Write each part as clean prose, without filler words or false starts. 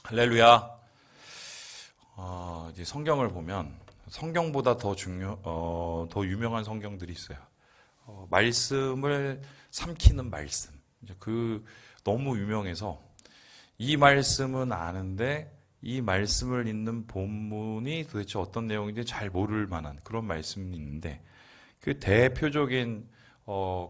할렐루야. 이제 성경을 보면 성경보다 더 유명한 성경들이 있어요. 말씀을 삼키는 말씀. 이제 너무 유명해서 이 말씀은 아는데 이 말씀을 읽는 본문이 도대체 어떤 내용인지 잘 모를 만한 그런 말씀이 있는데 그 대표적인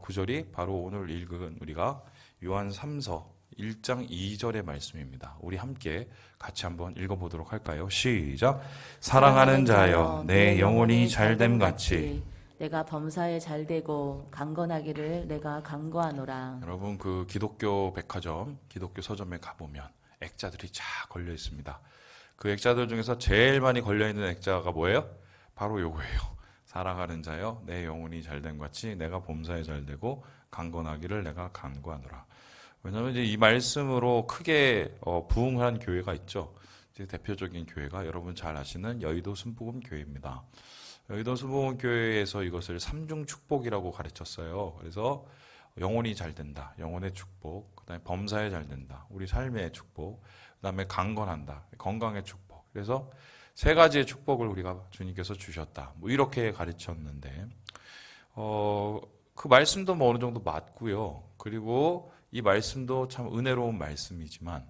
구절이 바로 오늘 읽은 우리가 요한 3서 1장 2절의 말씀입니다. 우리 함께 같이 한번 읽어보도록 할까요? 시작. 사랑하는 자여 내 영혼이 잘됨 같이 내가 범사에 잘되고 강건하기를 내가 간구하노라. 여러분 그 기독교 백화점, 기독교 서점에 가보면 액자들이 쫙 걸려 있습니다. 그 액자들 중에서 제일 많이 걸려 있는 액자가 뭐예요? 바로 요거예요. 사랑하는 자여 내 영혼이 잘됨 같이 내가 범사에 잘되고 강건하기를 내가 간구하노라. 왜냐하면 이제 이 말씀으로 크게 부흥한 교회가 있죠. 이제 대표적인 교회가 여러분 잘 아시는 여의도 순복음 교회입니다. 여의도 순복음 교회에서 이것을 삼중 축복이라고 가르쳤어요. 그래서 영혼이 잘 된다, 영혼의 축복, 그다음에 범사에 잘 된다, 우리 삶의 축복, 그다음에 강건한다, 건강의 축복. 그래서 세 가지의 축복을 우리가 주님께서 주셨다. 뭐 이렇게 가르쳤는데 그 말씀도 뭐 어느 정도 맞고요. 그리고 이 말씀도 참 은혜로운 말씀이지만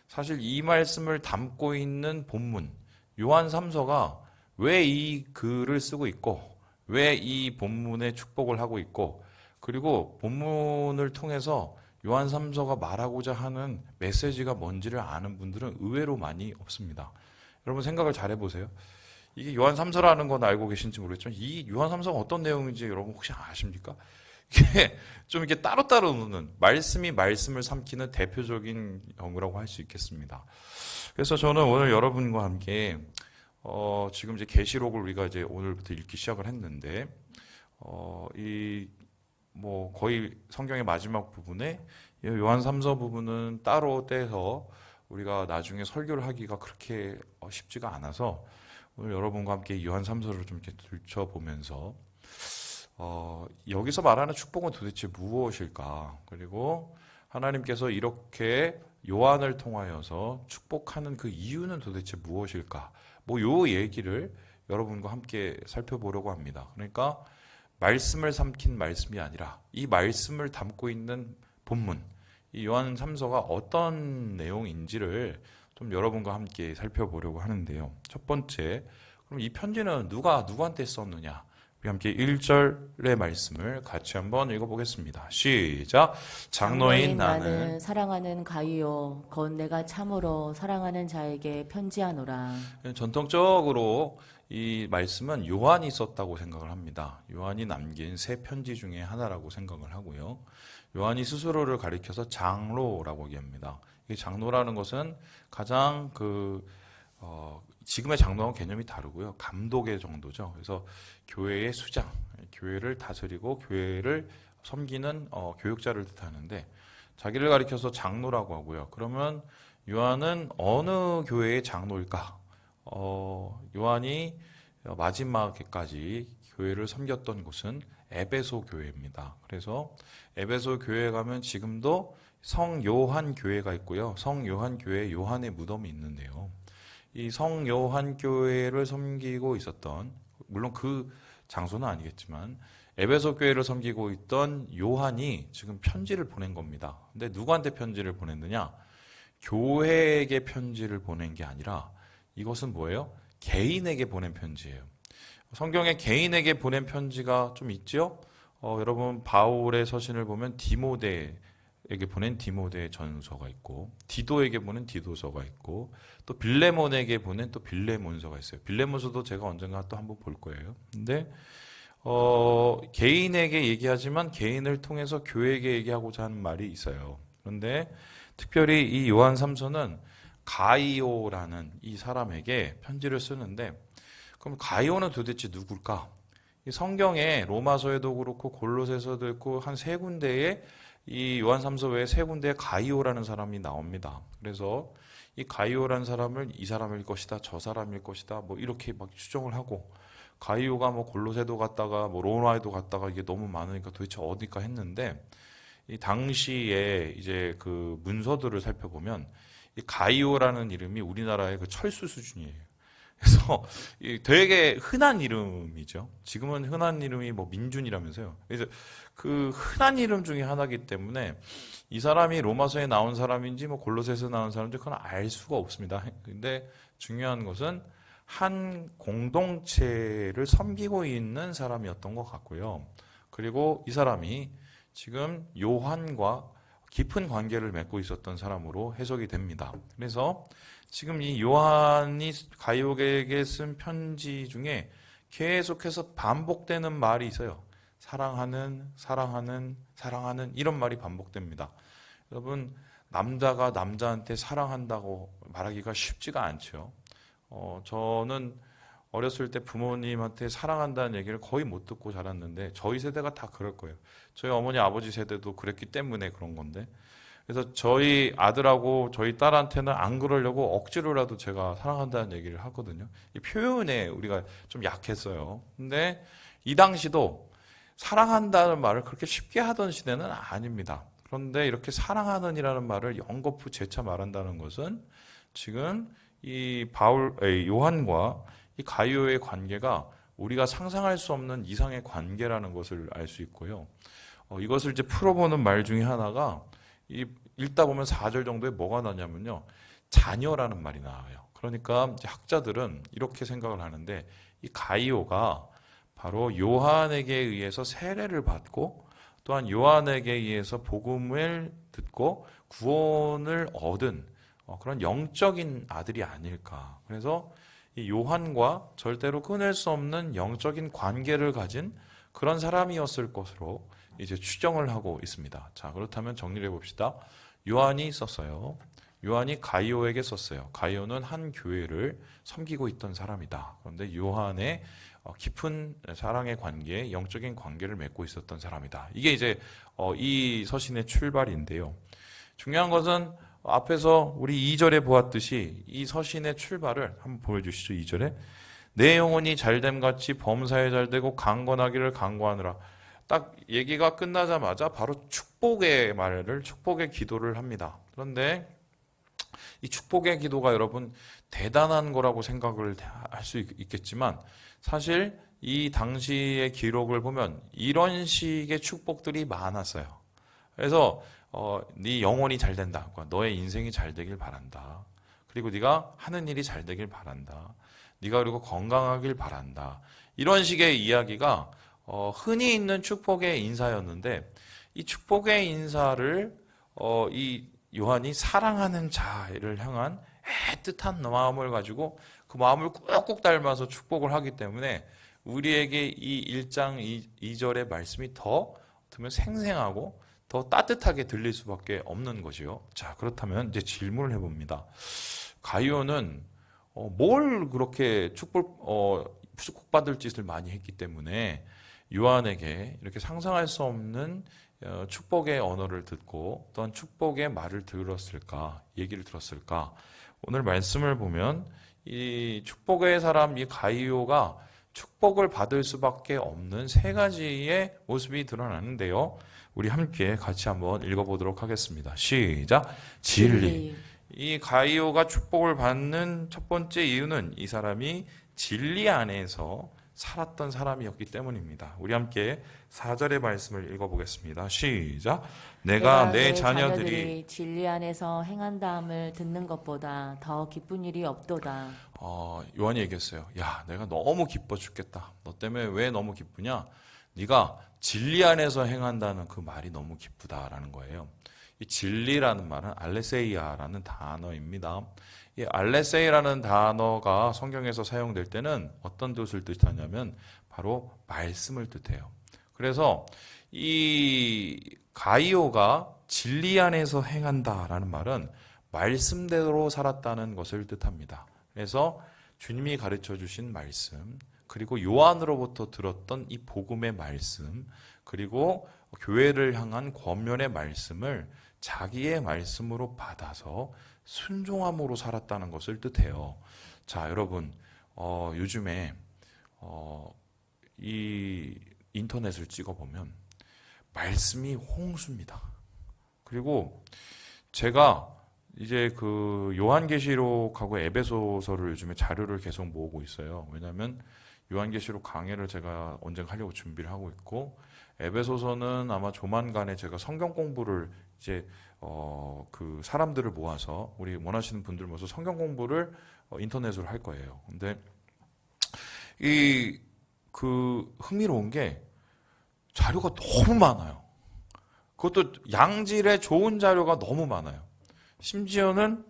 사실 이 말씀을 담고 있는 본문 요한 3서가 왜 이 글을 쓰고 있고 왜 이 본문에 축복을 하고 있고 그리고 본문을 통해서 요한 3서가 말하고자 하는 메시지가 뭔지를 아는 분들은 의외로 많이 없습니다. 여러분 생각을 잘 해보세요. 이게 요한 3서라는 건 알고 계신지 모르겠지만 이 요한 3서가 어떤 내용인지 여러분 혹시 아십니까? 이게 좀 이렇게 따로따로 놓는 말씀이 말씀을 삼키는 대표적인 경우라고 할 수 있겠습니다. 그래서 저는 오늘 여러분과 함께 지금 이제 계시록을 우리가 이제 오늘부터 읽기 시작을 했는데 뭐 거의 성경의 마지막 부분에 요한 3서 부분은 따로 떼서 우리가 나중에 설교를 하기가 그렇게 쉽지가 않아서 오늘 여러분과 함께 요한 3서를 좀 이렇게 들춰보면서 여기서 말하는 축복은 도대체 무엇일까? 그리고 하나님께서 이렇게 요한을 통하여서 축복하는 그 이유는 도대체 무엇일까? 뭐 요 얘기를 여러분과 함께 살펴보려고 합니다. 그러니까 말씀을 삼킨 말씀이 아니라 이 말씀을 담고 있는 본문, 이 요한 3서가 어떤 내용인지를 좀 여러분과 함께 살펴보려고 하는데요. 첫 번째, 그럼 이 편지는 누구한테 썼느냐? 우리 함께 1절의 말씀을 같이 한번 읽어보겠습니다. 시작. 장로인 나는 사랑하는 가이오 곧 내가 참으로 사랑하는 자에게 편지하노라. 전통적으로 이 말씀은 요한이 썼다고 생각을 합니다. 요한이 남긴 세 편지 중에 하나라고 생각을 하고요. 요한이 스스로를 가리켜서 장로라고 얘기합니다. 이 장로라는 것은 가장 지금의 장로하고 개념이 다르고요. 감독의 정도죠. 그래서 교회의 수장, 교회를 다스리고 교회를 섬기는 교육자를 뜻하는데 자기를 가리켜서 장로라고 하고요. 그러면 요한은 어느 교회의 장로일까? 요한이 마지막에까지 교회를 섬겼던 곳은 에베소 교회입니다. 그래서 에베소 교회에 가면 지금도 성요한 교회가 있고요. 성요한 교회에 요한의 무덤이 있는데요. 이 성요한 교회를 섬기고 있었던, 물론 그 장소는 아니겠지만 에베소 교회를 섬기고 있던 요한이 지금 편지를 보낸 겁니다. 근데 누구한테 편지를 보냈느냐? 교회에게 편지를 보낸 게 아니라 이것은 뭐예요? 개인에게 보낸 편지예요. 성경에 개인에게 보낸 편지가 좀 있죠? 여러분 바울의 서신을 보면 디모데에게 보낸 디모데 전서가 있고 디도에게 보낸 디도서가 있고 또 빌레몬에게 보낸 또 빌레몬서가 있어요. 빌레몬서도 제가 언젠가 또 한번 볼 거예요. 근데 개인에게 얘기하지만 개인을 통해서 교회에게 얘기하고자 하는 말이 있어요. 그런데 특별히 이 요한 3서는 가이오라는 이 사람에게 편지를 쓰는데 그럼 가이오는 도대체 누굴까? 이 성경에 로마서에도 그렇고 골로새서도 있고 한 세 군데에 이 요한 3서 외에 세 군데에 가이오라는 사람이 나옵니다. 그래서 이 가이오라는 사람을 이 사람일 것이다, 저 사람일 것이다, 뭐 이렇게 막 추정을 하고 가이오가 뭐 골로새도 갔다가 뭐 로마에도 갔다가 이게 너무 많으니까 도대체 어디까 했는데 이 당시에 이제 그 문서들을 살펴보면 이 가이오라는 이름이 우리나라의 그 철수 수준이에요. 그래서 되게 흔한 이름이죠. 지금은 흔한 이름이 뭐 민준이라면서요. 그래서 그 흔한 이름 중에 하나이기 때문에 이 사람이 로마서에 나온 사람인지 뭐 골로새에서 나온 사람인지 그건 알 수가 없습니다. 근데 중요한 것은 한 공동체를 섬기고 있는 사람이었던 것 같고요. 그리고 이 사람이 지금 요한과 깊은 관계를 맺고 있었던 사람으로 해석이 됩니다. 그래서 지금 이 요한이 가이오에게 쓴 편지 중에 계속해서 반복되는 말이 있어요. 사랑하는, 사랑하는, 사랑하는 이런 말이 반복됩니다. 여러분, 남자가 남자한테 사랑한다고 말하기가 쉽지가 않죠. 저는 어렸을 때 부모님한테 사랑한다는 얘기를 거의 못 듣고 자랐는데 저희 세대가 다 그럴 거예요. 저희 어머니 아버지 세대도 그랬기 때문에 그런 건데 그래서 저희 아들하고 저희 딸한테는 안 그러려고 억지로라도 제가 사랑한다는 얘기를 하거든요. 이 표현에 우리가 좀 약했어요. 근데 이 당시도 사랑한다는 말을 그렇게 쉽게 하던 시대는 아닙니다. 그런데 이렇게 사랑하는이라는 말을 연거푸 재차 말한다는 것은 지금 이 요한과 이 가이오의 관계가 우리가 상상할 수 없는 이상의 관계라는 것을 알 수 있고요. 이것을 이제 풀어보는 말 중에 하나가 읽다 보면 4절 정도에 뭐가 나냐면요. 자녀라는 말이 나와요. 그러니까 이제 학자들은 이렇게 생각을 하는데 이 가이오가 바로 요한에게 의해서 세례를 받고 또한 요한에게 의해서 복음을 듣고 구원을 얻은 그런 영적인 아들이 아닐까. 그래서 이 요한과 절대로 끊을 수 없는 영적인 관계를 가진 그런 사람이었을 것으로 이제 추정을 하고 있습니다. 자, 그렇다면 정리를 해봅시다. 요한이 썼어요. 요한이 가이오에게 썼어요. 가이오는 한 교회를 섬기고 있던 사람이다. 그런데 요한의 깊은 사랑의 관계, 영적인 관계를 맺고 있었던 사람이다. 이게 이제 이 서신의 출발인데요. 중요한 것은 앞에서 우리 2절에 보았듯이 이 서신의 출발을 한번 보여주시죠. 2절에 내 영혼이 잘됨같이 범사에 잘되고 강건하기를 간구하느라. 딱 얘기가 끝나자마자 바로 축복의 말을 축복의 기도를 합니다. 그런데 이 축복의 기도가 여러분 대단한 거라고 생각을 할 수 있겠지만 사실 이 당시의 기록을 보면 이런 식의 축복들이 많았어요. 그래서 네 영혼이 잘 된다. 너의 인생이 잘 되길 바란다. 그리고 네가 하는 일이 잘 되길 바란다. 네가 그리고 건강하길 바란다. 이런 식의 이야기가 흔히 있는 축복의 인사였는데 이 축복의 인사를 이 요한이 사랑하는 자를 향한 애틋한 마음을 가지고 그 마음을 꾹꾹 닮아서 축복을 하기 때문에 우리에게 이 1장 2절의 말씀이 더 어쩌면 생생하고 더 따뜻하게 들릴 수밖에 없는 것이요. 자, 그렇다면 이제 질문을 해봅니다. 가이오는 뭘 그렇게 축복받을 짓을 많이 했기 때문에 요한에게 이렇게 상상할 수 없는 축복의 언어를 듣고 또한 축복의 말을 들었을까, 얘기를 들었을까? 오늘 말씀을 보면 이 축복의 사람 이 가이오가 축복을 받을 수밖에 없는 세 가지의 모습이 드러나는데요. 우리 함께 같이 한번 읽어보도록 하겠습니다. 시작. 진리. 이 가이오가 축복을 받는 첫 번째 이유는 이 사람이 진리 안에서 살았던 사람이었기 때문입니다. 우리 함께 4절의 말씀을 읽어보겠습니다. 시작. 내가 내 자녀들이 진리 안에서 행한다함을 듣는 것보다 더 기쁜 일이 없도다. 요한이 얘기했어요. 야, 내가 너무 기뻐 죽겠다. 너 때문에 왜 너무 기쁘냐? 네가 진리 안에서 행한다는 그 말이 너무 기쁘다라는 거예요. 이 진리라는 말은 알레세이아라는 단어입니다. 이 알레세이라는 단어가 성경에서 사용될 때는 어떤 뜻을 뜻하냐면 바로 말씀을 뜻해요. 그래서 이 가이오가 진리 안에서 행한다라는 말은 말씀대로 살았다는 것을 뜻합니다. 그래서 주님이 가르쳐 주신 말씀, 그리고 요한으로부터 들었던 이 복음의 말씀, 그리고 교회를 향한 권면의 말씀을 자기의 말씀으로 받아서 순종함으로 살았다는 것을 뜻해요. 자, 여러분, 요즘에 이 인터넷을 찍어보면 말씀이 홍수입니다. 그리고 제가 이제 그 요한계시록하고 에베소서를 요즘에 자료를 계속 모으고 있어요. 왜냐하면 요한계시록 강해를 제가 언젠가 하려고 준비를 하고 있고, 에베소서는 아마 조만간에 제가 성경 공부를 이제 그 사람들을 모아서, 우리 원하시는 분들 모아서 성경 공부를 인터넷으로 할 거예요. 근데 이 그 흥미로운 게 자료가 너무 많아요. 그것도 양질의 좋은 자료가 너무 많아요. 심지어는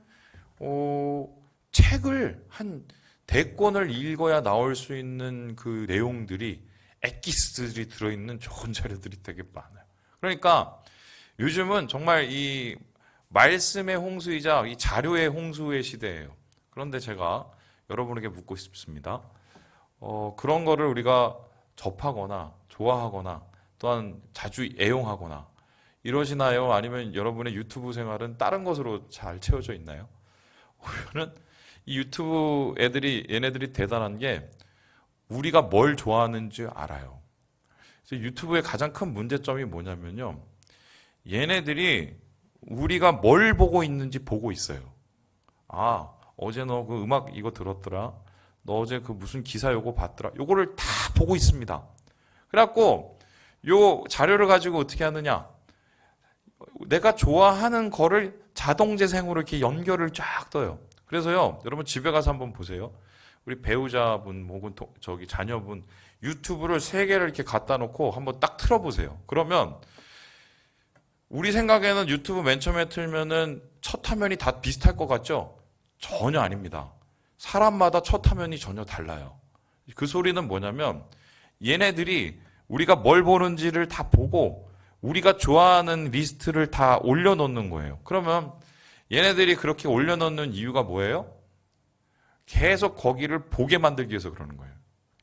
책을 한 대권을 읽어야 나올 수 있는 그 내용들이, 엑기스들이 들어있는 좋은 자료들이 되게 많아요. 그러니까 요즘은 정말 이 말씀의 홍수이자 이 자료의 홍수의 시대예요. 그런데 제가 여러분에게 묻고 싶습니다. 그런 거를 우리가 접하거나 좋아하거나 또한 자주 애용하거나 이러시나요? 아니면 여러분의 유튜브 생활은 다른 것으로 잘 채워져 있나요? 저는 이 유튜브 얘네들이 대단한 게 우리가 뭘 좋아하는지 알아요. 그래서 유튜브의 가장 큰 문제점이 뭐냐면요. 얘네들이 우리가 뭘 보고 있는지 보고 있어요. 아, 어제 너 그 음악 이거 들었더라? 너 어제 그 무슨 기사 요거 봤더라? 요거를 다 보고 있습니다. 그래갖고 요 자료를 가지고 어떻게 하느냐? 내가 좋아하는 거를 자동재생으로 이렇게 연결을 쫙 떠요. 그래서요, 여러분 집에 가서 한번 보세요. 우리 배우자분 혹은 저기 자녀분 유튜브를 3개를 이렇게 갖다 놓고 한번 딱 틀어보세요. 그러면 우리 생각에는 유튜브 맨 처음에 틀면은 첫 화면이 다 비슷할 것 같죠? 전혀 아닙니다. 사람마다 첫 화면이 전혀 달라요. 그 소리는 뭐냐면 얘네들이 우리가 뭘 보는지를 다 보고 우리가 좋아하는 리스트를 다 올려놓는 거예요. 그러면 얘네들이 그렇게 올려놓는 이유가 뭐예요? 계속 거기를 보게 만들기 위해서 그러는 거예요.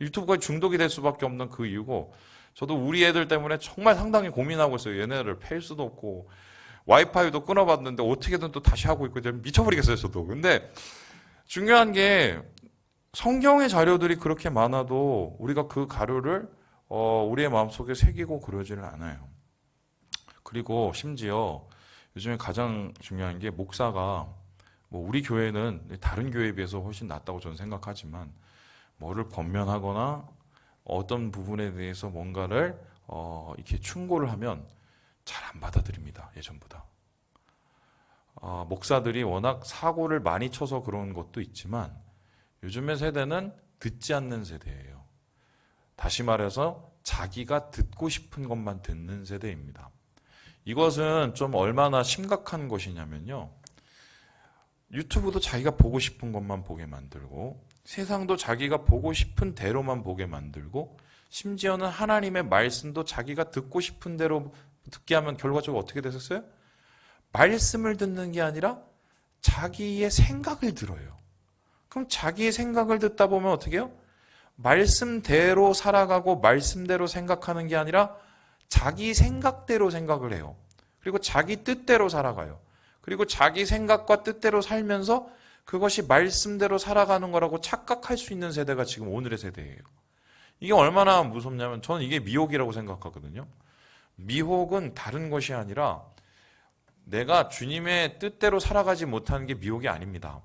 유튜브가 중독이 될 수밖에 없는 그 이유고, 저도 우리 애들 때문에 정말 상당히 고민하고 있어요. 얘네를 팰 수도 없고 와이파이도 끊어봤는데 어떻게든 또 다시 하고 있고 미쳐버리겠어요, 저도. 근데 중요한 게 성경의 자료들이 그렇게 많아도 우리가 그 가루를 우리의 마음속에 새기고 그러지는 않아요. 그리고 심지어 요즘에 가장 중요한 게 목사가, 뭐 우리 교회는 다른 교회에 비해서 훨씬 낫다고 저는 생각하지만, 뭐를 권면하거나 어떤 부분에 대해서 뭔가를 이렇게 충고를 하면 잘 안 받아들입니다. 예전보다. 목사들이 워낙 사고를 많이 쳐서 그런 것도 있지만 요즘의 세대는 듣지 않는 세대예요. 다시 말해서 자기가 듣고 싶은 것만 듣는 세대입니다. 이것은 좀 얼마나 심각한 것이냐면요. 유튜브도 자기가 보고 싶은 것만 보게 만들고, 세상도 자기가 보고 싶은 대로만 보게 만들고, 심지어는 하나님의 말씀도 자기가 듣고 싶은 대로 듣게 하면 결과적으로 어떻게 됐었어요? 말씀을 듣는 게 아니라 자기의 생각을 들어요. 그럼 자기의 생각을 듣다 보면 어떻게 해요? 말씀대로 살아가고 말씀대로 생각하는 게 아니라 자기 생각대로 생각을 해요. 그리고 자기 뜻대로 살아가요. 그리고 자기 생각과 뜻대로 살면서 그것이 말씀대로 살아가는 거라고 착각할 수 있는 세대가 지금 오늘의 세대예요. 이게 얼마나 무섭냐면 저는 이게 미혹이라고 생각하거든요. 미혹은 다른 것이 아니라 내가 주님의 뜻대로 살아가지 못하는 게 미혹이 아닙니다.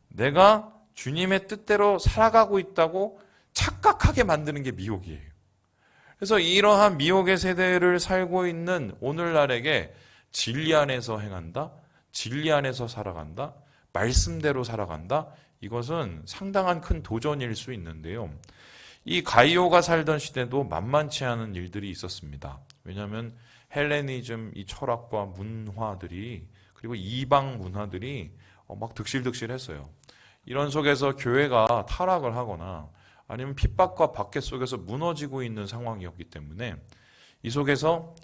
내가 주님의 뜻대로 살아가고 있다고 착각하게 만드는 게 미혹이에요. 그래서 이러한 미혹의 세대를 살고 있는 오늘날에게 진리 안에서 행한다, 진리 안에서 살아간다, 말씀대로 살아간다, 이것은 상당한 큰 도전일 수 있는데요. 이 가이오가 살던 시대도 만만치 않은 일들이 있었습니다. 왜냐하면 헬레니즘, 이 철학과 문화들이, 그리고 이방 문화들이 막 득실득실했어요. 이런 속에서 교회가 타락을 하거나 아니면 핍박과 박해 속에서 무너지고 있는 상황이었기 때문에 이 속에서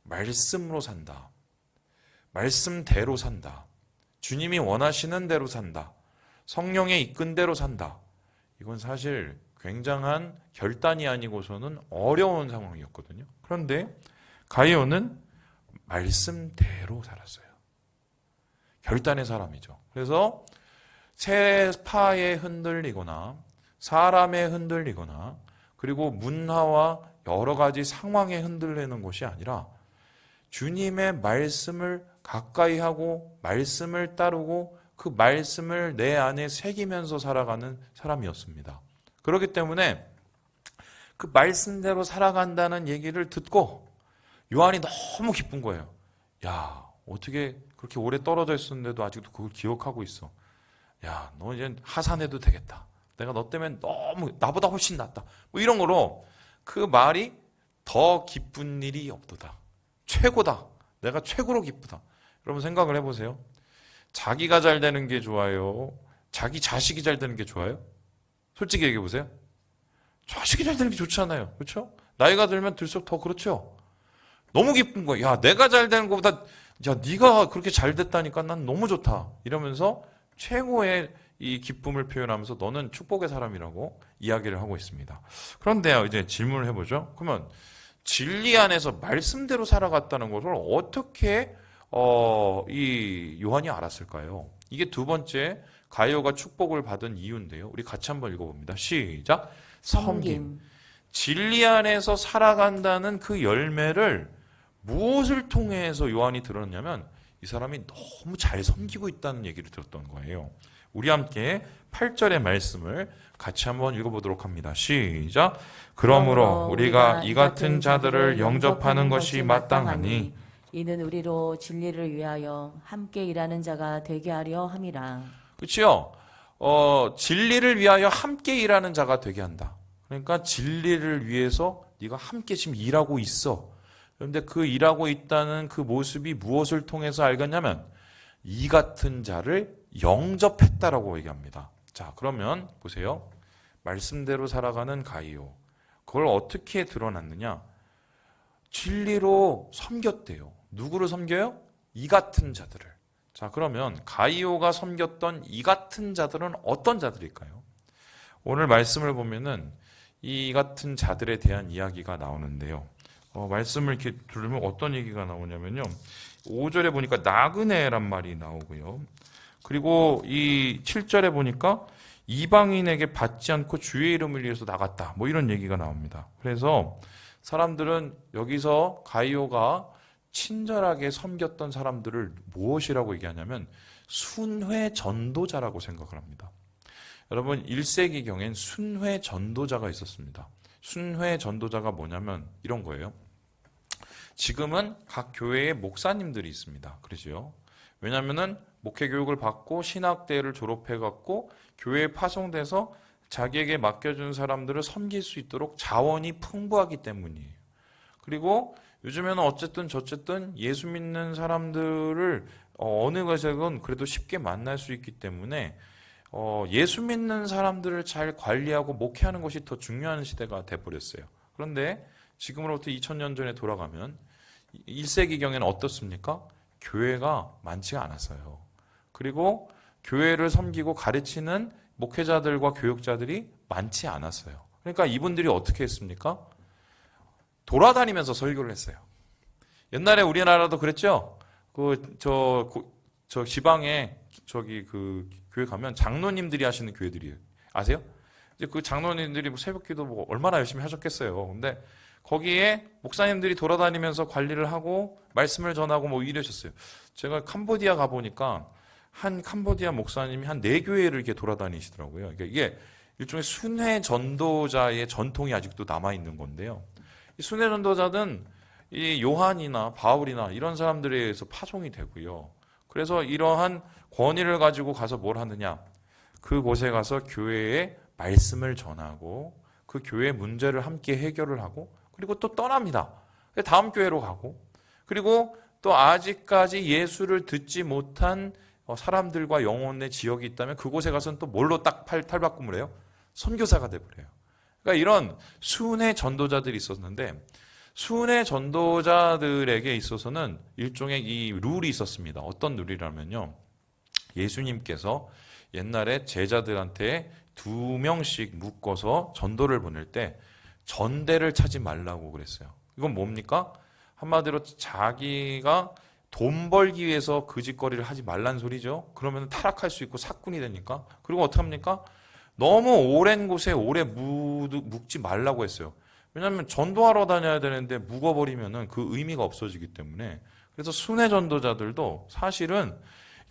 말씀으로 산다, 말씀대로 산다, 주님이 원하시는 대로 산다, 성령의 이끈 대로 산다, 이건 사실 굉장한 결단이 아니고서는 어려운 상황이었거든요. 그런데 가이오는 말씀대로 살았어요. 결단의 사람이죠. 그래서 세파에 흔들리거나 사람에 흔들리거나 그리고 문화와 여러 가지 상황에 흔들리는 것이 아니라 주님의 말씀을 가까이 하고 말씀을 따르고 그 말씀을 내 안에 새기면서 살아가는 사람이었습니다. 그렇기 때문에 그 말씀대로 살아간다는 얘기를 듣고 요한이 너무 기쁜 거예요. 야, 어떻게 그렇게 오래 떨어져 있었는데도 아직도 그걸 기억하고 있어. 야, 너 이제 하산해도 되겠다. 내가 너 때문에 너무 나보다 훨씬 낫다. 뭐 이런 거로 그 말이 더 기쁜 일이 없도다. 최고다. 내가 최고로 기쁘다. 여러분 생각을 해보세요. 자기가 잘 되는 게 좋아요? 자기 자식이 잘 되는 게 좋아요? 솔직히 얘기해 보세요. 자식이 잘 되는 게 좋잖아요. 그렇죠? 나이가 들면 들수록 더 그렇죠? 너무 기쁜 거예요. 야, 내가 잘 되는 것보다 야, 네가 그렇게 잘 됐다니까 난 너무 좋다. 이러면서 최고의 이 기쁨을 표현하면서 너는 축복의 사람이라고 이야기를 하고 있습니다. 그런데요, 이제 질문을 해보죠. 그러면 진리 안에서 말씀대로 살아갔다는 것을 어떻게 이 요한이 알았을까요? 이게 두 번째 가룟가 축복을 받은 이유인데요. 우리 같이 한번 읽어봅니다. 시작. 섬김. 진리 안에서 살아간다는 그 열매를 무엇을 통해서 요한이 들었냐면 이 사람이 너무 잘 섬기고 있다는 얘기를 들었던 거예요. 우리 함께 8절의 말씀을 같이 한번 읽어보도록 합니다. 시작. 그러므로 우리가 이 같은 자들을 영접하는 것이 마땅하니 이는 우리로 진리를 위하여 함께 일하는 자가 되게 하려 함이라. 그렇죠? 진리를 위하여 함께 일하는 자가 되게 한다. 그러니까 진리를 위해서 네가 함께 지금 일하고 있어. 그런데 그 일하고 있다는 그 모습이 무엇을 통해서 알겠냐면 이 같은 자를 영접했다라고 얘기합니다. 자, 그러면 보세요. 말씀대로 살아가는 가룟. 그걸 어떻게 드러났느냐? 진리로 섬겼대요. 누구를 섬겨요? 이 같은 자들을. 자, 그러면 가룟가 섬겼던 이 같은 자들은 어떤 자들일까요? 오늘 말씀을 보면은 이 같은 자들에 대한 이야기가 나오는데요. 말씀을 이렇게 들으면 어떤 얘기가 나오냐면요. 5절에 보니까 나그네란 말이 나오고요. 그리고 이 7절에 보니까 이방인에게 받지 않고 주의 이름을 위해서 나갔다. 뭐 이런 얘기가 나옵니다. 그래서 사람들은 여기서 가룟가 친절하게 섬겼던 사람들을 무엇이라고 얘기하냐면 순회 전도자라고 생각을 합니다. 여러분 1세기경엔 순회 전도자가 있었습니다. 순회 전도자가 뭐냐면 이런 거예요. 지금은 각 교회에 목사님들이 있습니다. 그러죠? 왜냐하면은 목회 교육을 받고 신학대를 졸업해갖고 교회에 파송돼서 자기에게 맡겨준 사람들을 섬길 수 있도록 자원이 풍부하기 때문이에요. 그리고 요즘에는 어쨌든 저쨌든 예수 믿는 사람들을 어느 곳에건 그래도 쉽게 만날 수 있기 때문에 예수 믿는 사람들을 잘 관리하고 목회하는 것이 더 중요한 시대가 돼버렸어요. 그런데 지금으로부터 2000년 전에 돌아가면 1세기경에는 어떻습니까? 교회가 많지가 않았어요. 그리고 교회를 섬기고 가르치는 목회자들과 교육자들이 많지 않았어요. 그러니까 이분들이 어떻게 했습니까? 돌아다니면서 설교를 했어요. 옛날에 우리나라도 그랬죠? 저 지방에 그 교회 가면 장로님들이 하시는 교회들이에요. 아세요? 이제 그 장로님들이 새벽기도 뭐 얼마나 열심히 하셨겠어요. 근데 거기에 목사님들이 돌아다니면서 관리를 하고 말씀을 전하고 뭐 이러셨어요. 제가 캄보디아 가보니까 한 캄보디아 목사님이 한 4교회를 이렇게 돌아다니시더라고요. 그러니까 이게 일종의 순회 전도자의 전통이 아직도 남아있는 건데요. 이 순회 전도자는 이 요한이나 바울이나 이런 사람들에 의해서 파송이 되고요. 그래서 이러한 권위를 가지고 가서 뭘 하느냐? 그곳에 가서 교회에 말씀을 전하고 그 교회의 문제를 함께 해결을 하고 그리고 또 떠납니다. 다음 교회로 가고 그리고 또 아직까지 예수를 듣지 못한 사람들과 영혼의 지역이 있다면 그곳에 가서는 또 뭘로 딱 탈바꿈을 해요? 선교사가 돼버려요. 그러니까 이런 순회 전도자들이 있었는데 순회 전도자들에게 있어서는 일종의 이 룰이 있었습니다. 어떤 룰이라면요. 예수님께서 옛날에 제자들한테 2명씩 묶어서 전도를 보낼 때 전대를 차지 말라고 그랬어요. 이건 뭡니까? 한마디로 자기가 돈 벌기 위해서 그 짓거리를 하지 말란 소리죠. 그러면 타락할 수 있고 사꾼이 되니까. 그리고 어떻게 합니까? 너무 오랜 곳에 오래 묵지 말라고 했어요. 왜냐하면 전도하러 다녀야 되는데 묵어버리면은 그 의미가 없어지기 때문에. 그래서 순회 전도자들도 사실은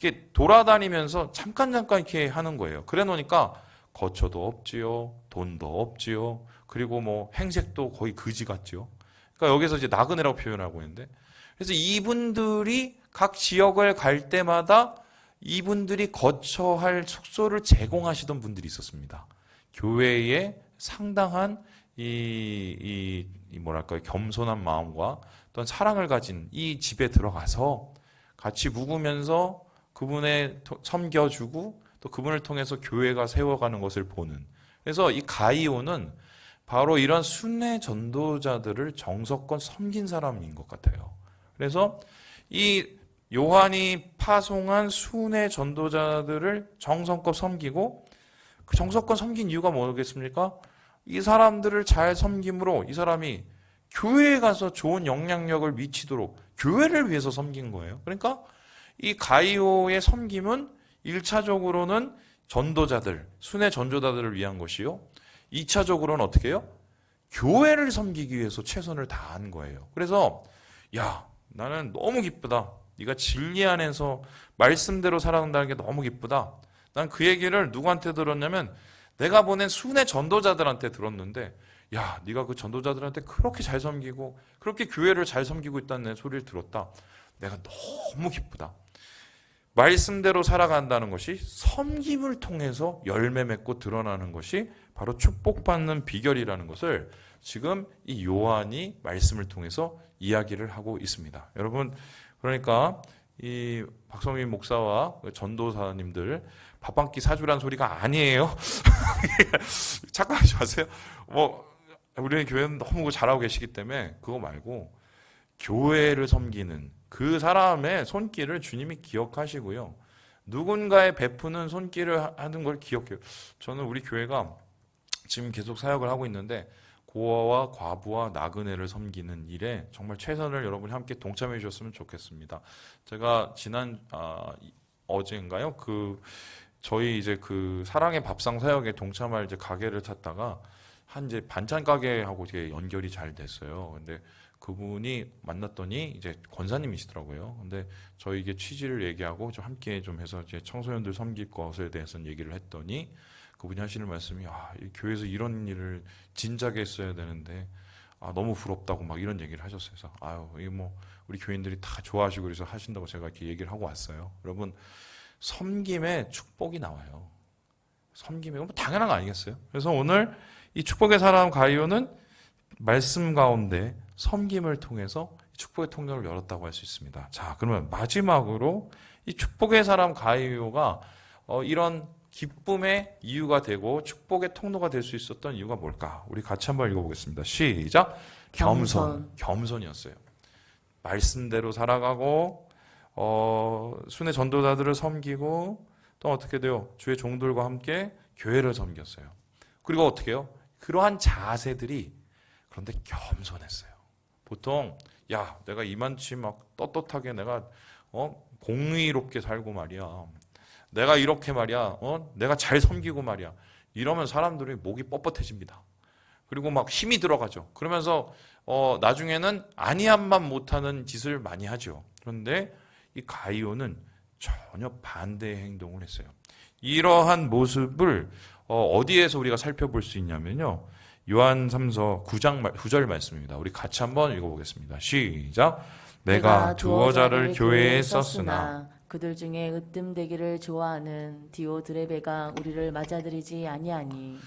이렇게 돌아다니면서 잠깐 이렇게 하는 거예요. 그래 놓으니까 거처도 없지요, 돈도 없지요, 그리고 뭐 행색도 거의 그지 같지요. 그러니까 여기서 이제 나그네라고 표현하고 있는데, 그래서 이분들이 각 지역을 갈 때마다 이분들이 거처할 숙소를 제공하시던 분들이 있었습니다. 교회에 상당한 뭐랄까요, 겸손한 마음과 어떤 사랑을 가진 이 집에 들어가서 같이 묵으면서 그분의 섬겨주고 또 그분을 통해서 교회가 세워가는 것을 보는. 그래서 이 가이오는 바로 이런 순회 전도자들을 정석권 섬긴 사람인 것 같아요. 그래서 이 요한이 파송한 순회 전도자들을 정성껏 섬기고, 그 정성껏 섬긴 이유가 뭐겠습니까? 이 사람들을 잘 섬김으로 이 사람이 교회에 가서 좋은 영향력을 미치도록 교회를 위해서 섬긴 거예요. 그러니까 이 가이오의 섬김은 1차적으로는 전도자들, 순회 전도자들을 위한 것이요. 2차적으로는 어떻게 해요? 교회를 섬기기 위해서 최선을 다한 거예요. 그래서 야, 나는 너무 기쁘다. 네가 진리 안에서 말씀대로 살아간다는 게 너무 기쁘다. 난 그 얘기를 누구한테 들었냐면 내가 보낸 순회 전도자들한테 들었는데, 야, 네가 그 전도자들한테 그렇게 잘 섬기고 그렇게 교회를 잘 섬기고 있다는 소리를 들었다. 내가 너무 기쁘다. 말씀대로 살아간다는 것이 섬김을 통해서 열매 맺고 드러나는 것이 바로 축복받는 비결이라는 것을 지금 이 요한이 말씀을 통해서 이야기를 하고 있습니다. 여러분, 그러니까 이 박성민 목사와 전도사님들 밥 한 끼 사주란 소리가 아니에요. 착각하지 마세요. 우리 교회는 너무 잘하고 계시기 때문에 그거 말고 교회를 섬기는 그 사람의 손길을 주님이 기억하시고요. 누군가에 베푸는 손길을 하는 걸 기억해요. 저는 우리 교회가 지금 계속 사역을 하고 있는데 고아와 과부와 나그네를 섬기는 일에 정말 최선을 여러분이 함께 동참해 주셨으면 좋겠습니다. 제가 지난 어제인가요? 저희 이제 그 사랑의 밥상 사역에 동참할 이제 가게를 찾다가 한 이제 반찬 가게하고 이제 연결이 잘 됐어요. 근데 그분이 만났더니 이제 권사님이시더라고요. 근데 저희 이게 취지를 얘기하고 좀 함께 좀 해서 이제 청소년들 섬길 것에 대해서 얘기를 했더니 그분이 하시는 말씀이, 이 교회에서 이런 일을 진작에 했어야 되는데 너무 부럽다고 막 이런 얘기를 하셨어요. 그래서 이게 뭐 우리 교인들이 다 좋아하시고 그래서 하신다고 제가 이렇게 얘기를 하고 왔어요. 여러분, 섬김에 축복이 나와요. 섬김이 뭐 당연한 거 아니겠어요? 그래서 오늘 이 축복의 사람 가이오는 말씀 가운데 섬김을 통해서 축복의 통로를 열었다고 할 수 있습니다. 자, 그러면 마지막으로 이 축복의 사람 가이오가 이런 기쁨의 이유가 되고 축복의 통로가 될 수 있었던 이유가 뭘까? 우리 같이 한번 읽어보겠습니다. 시작. 겸손이었어요. 말씀대로 살아가고 순회 전도자들을 섬기고 또 어떻게 돼요? 주의 종들과 함께 교회를 섬겼어요. 그리고 어떻게 해요? 그러한 자세들이 그런데 겸손했어요. 보통 내가 이만치 막 떳떳하게 내가 공의롭게 살고 말이야. 내가 이렇게 말이야. 내가 잘 섬기고 말이야. 이러면 사람들이 목이 뻣뻣해집니다. 그리고 막 힘이 들어가죠. 그러면서 나중에는 아니함만 못하는 짓을 많이 하죠. 그런데 이 가이오는 전혀 반대의 행동을 했어요. 이러한 모습을 어디에서 우리가 살펴볼 수 있냐면요. 요한 3서 9절 말씀입니다. 우리 같이 한번 읽어보겠습니다. 시작. 내가 두어 자를 교회에 썼으나 그들 중에 으뜸되기를 좋아하는 디오드레베가 우리를 맞아들이지 아니하니.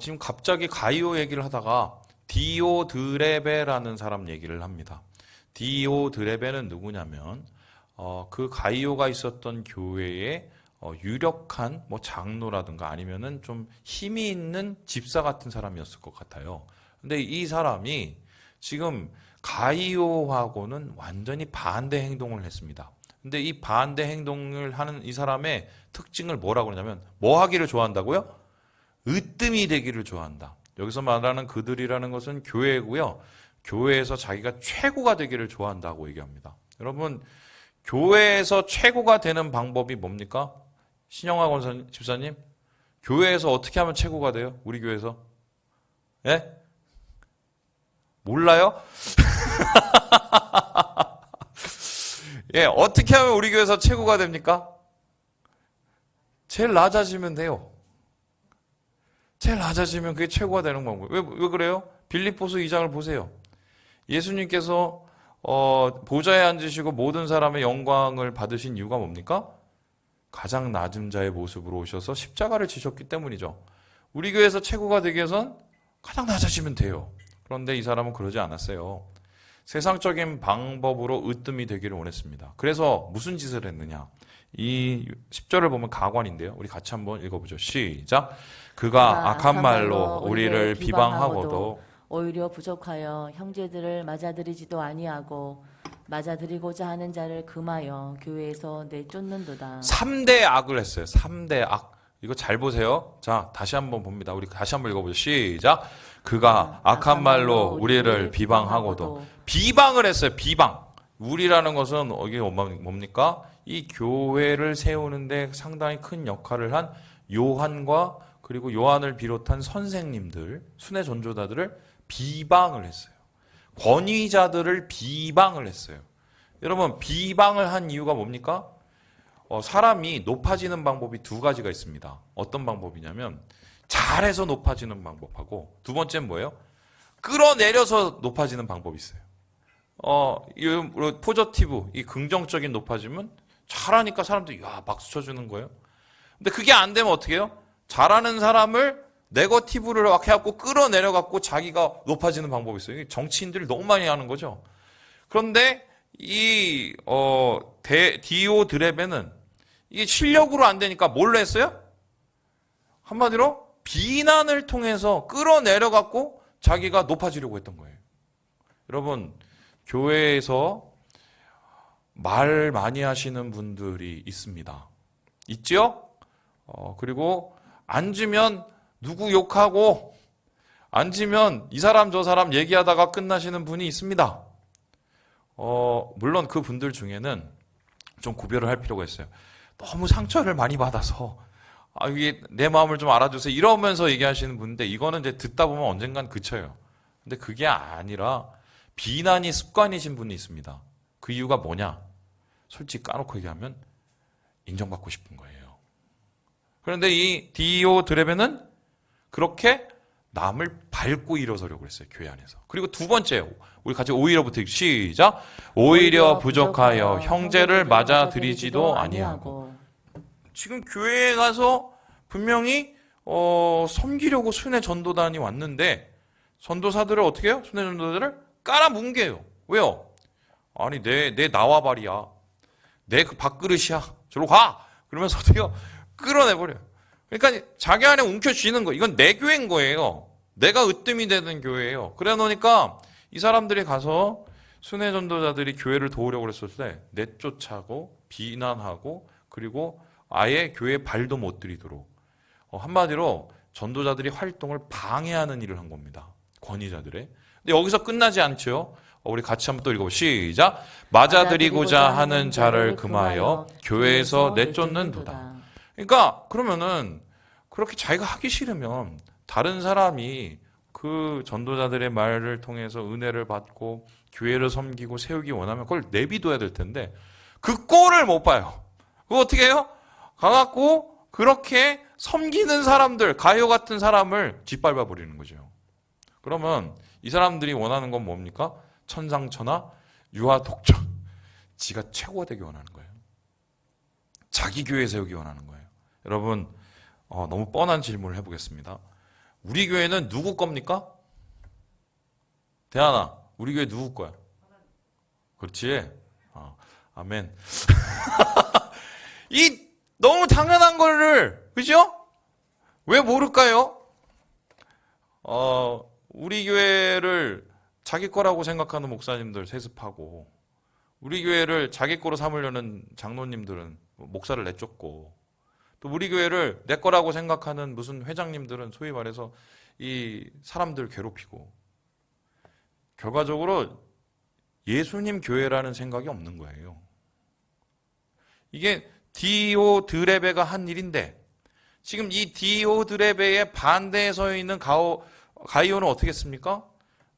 지금 갑자기 가이오 얘기를 하다가 디오드레베라는 사람 얘기를 합니다. 디오드레베는 누구냐면 그 가이오가 있었던 교회에 유력한 뭐 장로라든가 아니면은 좀 힘이 있는 집사 같은 사람이었을 것 같아요. 근데 이 사람이 지금 가이오하고는 완전히 반대 행동을 했습니다. 근데 이 반대 행동을 하는 이 사람의 특징을 뭐라고 그러냐면 뭐 하기를 좋아한다고요? 으뜸이 되기를 좋아한다. 여기서 말하는 그들이라는 것은 교회고요. 교회에서 자기가 최고가 되기를 좋아한다고 얘기합니다. 여러분, 교회에서 최고가 되는 방법이 뭡니까? 신영화 집사님, 교회에서 어떻게 하면 최고가 돼요? 우리 교회에서? 예? 몰라요? 예, 어떻게 하면 우리 교회에서 최고가 됩니까? 제일 낮아지면 돼요. 제일 낮아지면 그게 최고가 되는 방법. 왜 그래요? 빌립보서 2장을 보세요. 예수님께서 보좌에 앉으시고 모든 사람의 영광을 받으신 이유가 뭡니까? 가장 낮은 자의 모습으로 오셔서 십자가를 지셨기 때문이죠. 우리 교회에서 최고가 되기 위해선 가장 낮아지면 돼요. 그런데 이 사람은 그러지 않았어요. 세상적인 방법으로 으뜸이 되기를 원했습니다. 그래서 무슨 짓을 했느냐? 이 10절을 보면 가관인데요. 우리 같이 한번 읽어보죠. 시작. 그가 악한 말로 우리를 비방하고도 오히려 부족하여 형제들을 맞아들이지도 아니하고 맞아들이고자 하는 자를 금하여 교회에서 내쫓는도다. 3대 악을 했어요. 3대 악. 이거 잘 보세요. 자, 다시 한번 봅니다. 우리 다시 한번 읽어보죠. 시작. 그가 악한 말로 우리를 비방하고도. 비방을 했어요. 비방. 우리라는 것은 이게 뭡니까? 이 교회를 세우는데 상당히 큰 역할을 한 요한과 그리고 요한을 비롯한 선생님들, 순회 전도자들을 비방을 했어요. 권위자들을 비방을 했어요. 여러분, 비방을 한 이유가 뭡니까? 사람이 높아지는 방법이 두 가지가 있습니다. 어떤 방법이냐면 잘해서 높아지는 방법하고 두 번째는 뭐예요? 끌어내려서 높아지는 방법이 있어요. 이 포저티브, 이 긍정적인 높아짐은 잘하니까 사람들이 야 박수 쳐주는 거예요. 근데 그게 안 되면 어떻게 해요? 잘하는 사람을 네거티브를 막 해갖고 끌어내려갖고 자기가 높아지는 방법이 있어요. 정치인들이 너무 많이 하는 거죠. 그런데 이 디오드레베는 이게 실력으로 안 되니까 뭘로 했어요? 한마디로 비난을 통해서 끌어내려갖고 자기가 높아지려고 했던 거예요. 여러분, 교회에서 말 많이 하시는 분들이 있습니다. 있죠? 그리고 앉으면 누구 욕하고 앉으면 이 사람 저 사람 얘기하다가 끝나시는 분이 있습니다. 물론 그 분들 중에는 좀 구별을 할 필요가 있어요. 너무 상처를 많이 받아서 이게 내 마음을 좀 알아주세요 이러면서 얘기하시는 분인데 이거는 이제 듣다 보면 언젠간 그쳐요. 근데 그게 아니라 비난이 습관이신 분이 있습니다. 그 이유가 뭐냐? 솔직히 까놓고 얘기하면 인정받고 싶은 거예요. 그런데 이 디오드레베는 그렇게 남을 밟고 일어서려고 했어요. 교회 안에서. 그리고 두 번째, 우리 같이 오히려부터 시작. 오히려 부족하여 형제를 맞아들이지도 아니하고. 지금 교회에 가서 분명히 섬기려고 순회 전도단이 왔는데 전도사들을 어떻게 해요? 순회 전도사들을 깔아뭉개요. 왜요? 아니 내 나와바리야. 내 그 밥그릇이야. 저로 가. 그러면서 어떻게 해요? 끌어내버려요. 그러니까 자기 안에 움켜쥐는 거. 이건 내 교회인 거예요. 내가 으뜸이 되는 교회예요. 그래 놓으니까 이 사람들이 가서 순회 전도자들이 교회를 도우려고 그랬을 때 내쫓아고 비난하고 그리고 아예 교회에 발도 못 들이도록 한마디로 전도자들이 활동을 방해하는 일을 한 겁니다. 권위자들의. 근데 여기서 끝나지 않죠. 우리 같이 한번 또 읽어보죠. 시작. 맞아들이고자 하는 자를 금하여 교회에서 내쫓는도다. 그러니까 그러면은 그렇게 자기가 하기 싫으면 다른 사람이 그 전도자들의 말을 통해서 은혜를 받고 교회를 섬기고 세우기 원하면 그걸 내비둬야 될 텐데 그 꼴을 못 봐요. 그거 어떻게 해요? 가갖고 그렇게 섬기는 사람들, 가요 같은 사람을 짓밟아 버리는 거죠. 그러면 이 사람들이 원하는 건 뭡니까? 천상천하, 유아독존. 지가 최고가 되기 원하는 거예요. 자기 교회 세우기 원하는 거예요. 여러분, 너무 뻔한 질문을 해보겠습니다. 우리 교회는 누구 겁니까? 대안아, 우리 교회 누구 거야? 그렇지? 아멘. 이 너무 당연한 거를, 그죠? 왜 모를까요? 우리 교회를 자기 거라고 생각하는 목사님들 세습하고, 우리 교회를 자기 거로 삼으려는 장로님들은 목사를 내쫓고, 또 우리 교회를 내 거라고 생각하는 무슨 회장님들은 소위 말해서 이 사람들 괴롭히고, 결과적으로 예수님 교회라는 생각이 없는 거예요. 이게 디오드레베가 한 일인데 지금 이 디오드레베의 반대에 서 있는 가이오는 어떻게 했습니까?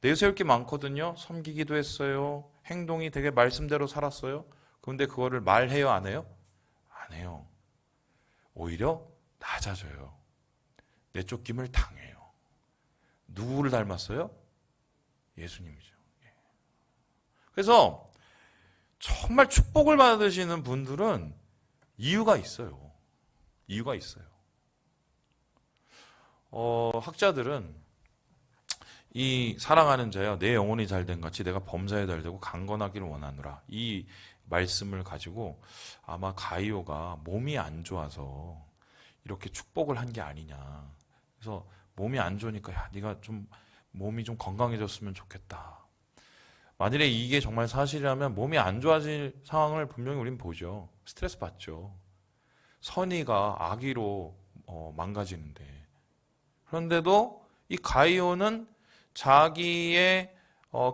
내세울 게 많거든요. 섬기기도 했어요. 행동이 되게 말씀대로 살았어요. 그런데 그거를 말해요, 안 해요? 안 해요. 오히려 낮아져요. 내쫓김을 당해요. 누구를 닮았어요? 예수님이죠. 그래서 정말 축복을 받으시는 분들은 이유가 있어요. 이유가 있어요. 학자들은 이 사랑하는 자여 내 영혼이 잘된 같이 내가 범사에 잘되고 강건하기를 원하노라, 이 말씀을 가지고 아마 가이오가 몸이 안 좋아서 이렇게 축복을 한 게 아니냐. 그래서 몸이 안 좋으니까 야, 네가 좀 몸이 좀 건강해졌으면 좋겠다. 만일에 이게 정말 사실이라면 몸이 안 좋아질 상황을 분명히 우린 보죠. 스트레스 받죠. 선의가 악의로 망가지는데. 그런데도 이 가이오는 자기의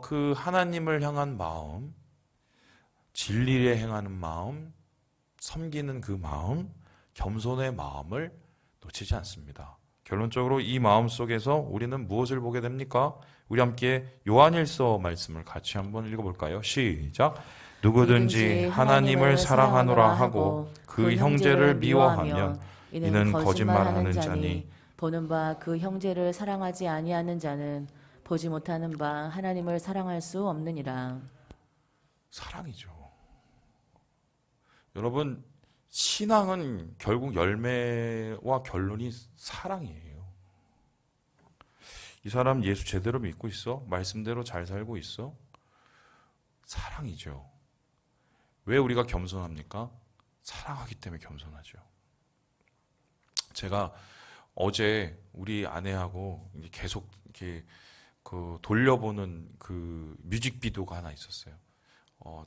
그 하나님을 향한 마음, 진리에 행하는 마음, 섬기는 그 마음, 겸손의 마음을 놓치지 않습니다. 결론적으로 이 마음 속에서 우리는 무엇을 보게 됩니까? 우리 함께 요한일서 말씀을 같이 한번 읽어볼까요? 시작. 누구든지 하나님을 사랑하노라 하고 그 형제를 미워하면 이는 거짓말하는 자니 보는 바 그 형제를 사랑하지 아니하는 자는 보지 못하는 바 하나님을 사랑할 수 없느니라. 사랑이죠. 여러분, 신앙은 결국 열매와 결론이 사랑이에요. 이 사람 예수 제대로 믿고 있어? 말씀대로 잘 살고 있어? 사랑이죠. 왜 우리가 겸손합니까? 사랑하기 때문에 겸손하죠. 제가 어제 우리 아내하고 계속 이렇게 그 돌려보는 그 뮤직비디오가 하나 있었어요.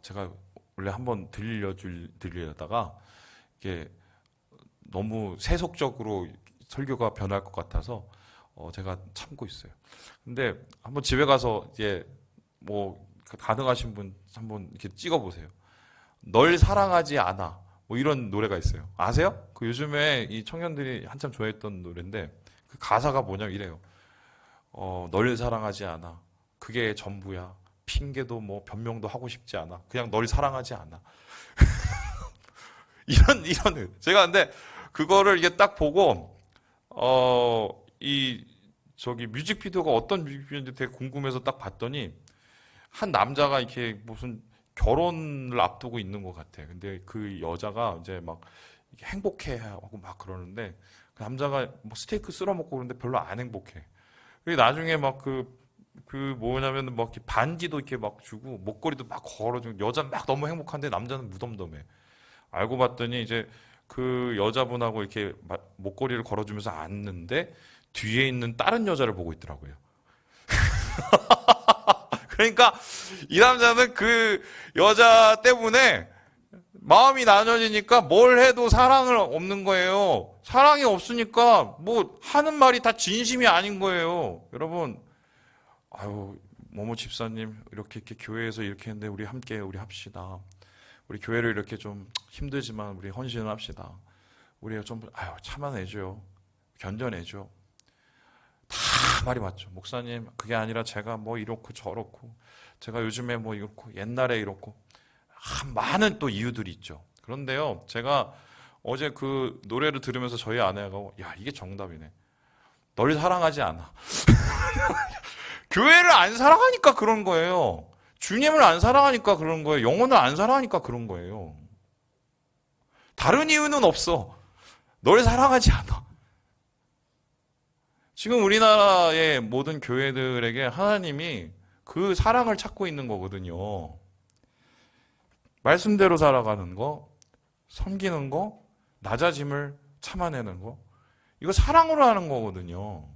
제가 원래 한번 들리려다가 이게 너무 세속적으로 설교가 변할 것 같아서 제가 참고 있어요. 근데 한번 집에 가서 이제 뭐 가능하신 분 한번 이렇게 찍어보세요. 널 사랑하지 않아. 뭐 이런 노래가 있어요. 아세요? 그 요즘에 이 청년들이 한참 좋아했던 노래인데 그 가사가 뭐냐면 이래요. 널 사랑하지 않아. 그게 전부야. 핑계도 뭐 변명도 하고 싶지 않아. 그냥 널 사랑하지 않아. 이런 제가 근데 그거를 이게 딱 보고 이 저기 뮤직비디오가 어떤 뮤직비디오인지 되게 궁금해서 딱 봤더니 한 남자가 이렇게 무슨 결혼을 앞두고 있는 것 같아. 근데 그 여자가 이제 막 행복해 하고 막 그러는데 그 남자가 뭐 스테이크 쓸어 먹고 그러는데 별로 안 행복해. 그리고 나중에 막 그 뭐냐면 막 이렇게 반지도 이렇게 막 주고 목걸이도 막 걸어주고 여자는 막 너무 행복한데 남자는 무덤덤해. 알고 봤더니 이제 그 여자분하고 이렇게 목걸이를 걸어주면서 앉는데 뒤에 있는 다른 여자를 보고 있더라고요. 그러니까 이 남자는 그 여자 때문에 마음이 나눠지니까 뭘 해도 사랑을 없는 거예요. 사랑이 없으니까 뭐 하는 말이 다 진심이 아닌 거예요. 여러분, 아유, 뭐뭐 집사님 이렇게 교회에서 이렇게 했는데 우리 함께 우리 합시다. 우리 교회를 이렇게 좀 힘들지만 우리 헌신을 합시다. 우리가 좀 참아내죠. 견뎌내죠. 다 말이 맞죠. 목사님, 그게 아니라 제가 뭐 이렇고 저렇고 제가 요즘에 뭐 이렇고 옛날에 이렇고 많은 또 이유들이 있죠. 그런데요, 제가 어제 그 노래를 들으면서 저희 아내가 야, 이게 정답이네. 널 사랑하지 않아. 교회를 안 사랑하니까 그런 거예요. 주님을 안 사랑하니까 그런 거예요. 영혼을 안 사랑하니까 그런 거예요. 다른 이유는 없어. 널 사랑하지 않아. 지금 우리나라의 모든 교회들에게 하나님이 그 사랑을 찾고 있는 거거든요. 말씀대로 살아가는 거, 섬기는 거, 낮아짐을 참아내는 거, 이거 사랑으로 하는 거거든요.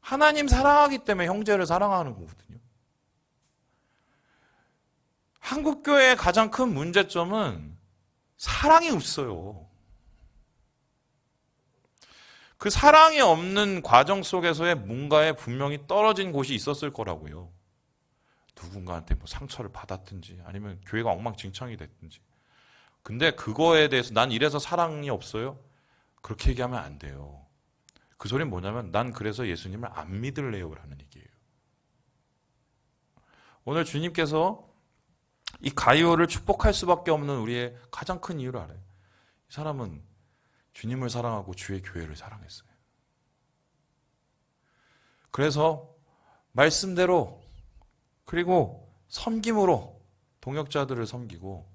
하나님 사랑하기 때문에 형제를 사랑하는 거거든요. 한국교회의 가장 큰 문제점은 사랑이 없어요. 그 사랑이 없는 과정 속에서의 뭔가에 분명히 떨어진 곳이 있었을 거라고요. 누군가한테 뭐 상처를 받았든지 아니면 교회가 엉망진창이 됐든지. 근데 그거에 대해서 난 이래서 사랑이 없어요? 그렇게 얘기하면 안 돼요. 그 소리는 뭐냐면 난 그래서 예수님을 안 믿을래요 라는 얘기예요. 오늘 주님께서 이 가이오를 축복할 수밖에 없는 우리의 가장 큰 이유를 알아요. 이 사람은 주님을 사랑하고 주의 교회를 사랑했어요. 그래서 말씀대로 그리고 섬김으로 동역자들을 섬기고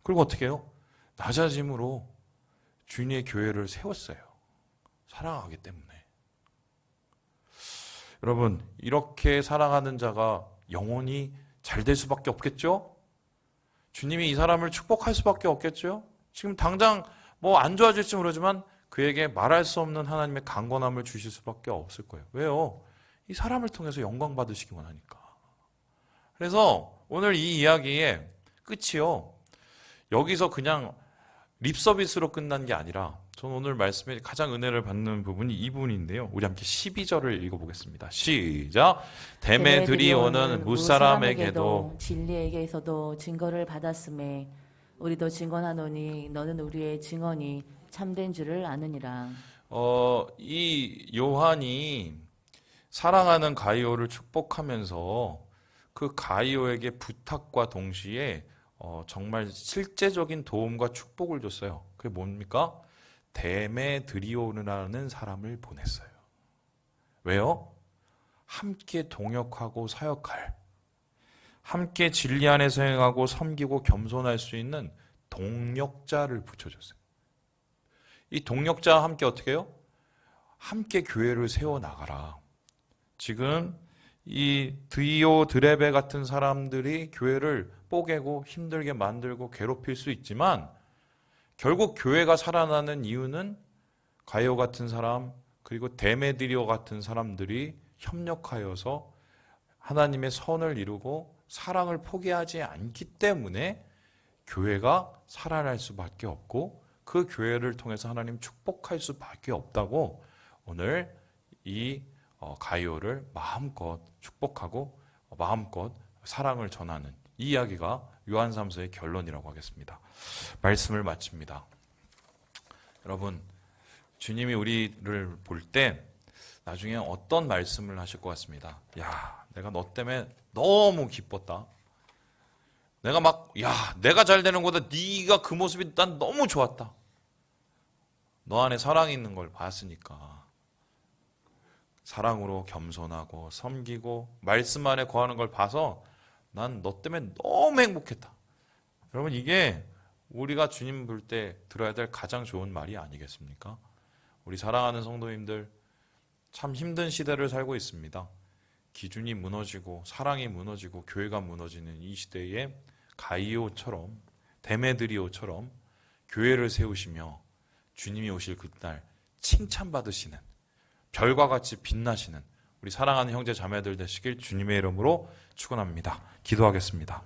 그리고 어떻게 해요? 낮아짐으로 주님의 교회를 세웠어요. 사랑하기 때문에. 여러분, 이렇게 사랑하는 자가 영원히 잘 될 수밖에 없겠죠? 주님이 이 사람을 축복할 수밖에 없겠죠? 지금 당장 뭐 안 좋아질지 모르지만 그에게 말할 수 없는 하나님의 강건함을 주실 수밖에 없을 거예요. 왜요? 이 사람을 통해서 영광 받으시기 원하니까. 그래서 오늘 이 이야기의 끝이요. 여기서 그냥 립 서비스로 끝난 게 아니라 저는 오늘 말씀에 가장 은혜를 받는 부분이 이 부분인데요. 우리 함께 12절을 읽어보겠습니다. 시작. 데메드리오는 무사람에게도 진리에게서도 증거를 받았음에 우리도 증언하노니 너는 우리의 증언이 참된 줄을 아느니라. 이 요한이 사랑하는 가이오를 축복하면서 그 가이오에게 부탁과 동시에 정말 실제적인 도움과 축복을 줬어요. 그게 뭡니까? 데메드리오라는 사람을 보냈어요. 왜요? 함께 동역하고 사역할, 함께 진리 안에서 행하고 섬기고 겸손할 수 있는 동역자를 붙여줬어요. 이 동역자와 함께 어떻게 해요? 함께 교회를 세워나가라. 지금 이 드이오 드레베 같은 사람들이 교회를 뽀개고 힘들게 만들고 괴롭힐 수 있지만 결국 교회가 살아나는 이유는 가이오 같은 사람 그리고 데메드리오 같은 사람들이 협력하여서 하나님의 선을 이루고 사랑을 포기하지 않기 때문에 교회가 살아날 수밖에 없고 그 교회를 통해서 하나님 축복할 수밖에 없다고 오늘 이 가이오를 마음껏 축복하고 마음껏 사랑을 전하는 이 이야기가 요한 3서의 결론이라고 하겠습니다. 말씀을 마칩니다. 여러분, 주님이 우리를 볼 때 나중에 어떤 말씀을 하실 것 같습니다. 야, 내가 너 때문에 너무 기뻤다. 내가 잘 되는 거다. 네가 그 모습이 난 너무 좋았다. 너 안에 사랑이 있는 걸 봤으니까 사랑으로 겸손하고 섬기고 말씀 안에 거하는 걸 봐서 난 너 때문에 너무 행복했다. 여러분, 이게 우리가 주님 볼 때 들어야 될 가장 좋은 말이 아니겠습니까? 우리 사랑하는 성도님들, 참 힘든 시대를 살고 있습니다. 기준이 무너지고 사랑이 무너지고 교회가 무너지는 이 시대에 가이오처럼 데메드리오처럼 교회를 세우시며 주님이 오실 그날 칭찬받으시는 별과 같이 빛나시는 우리 사랑하는 형제 자매들 되시길 주님의 이름으로 축원합니다. 기도하겠습니다.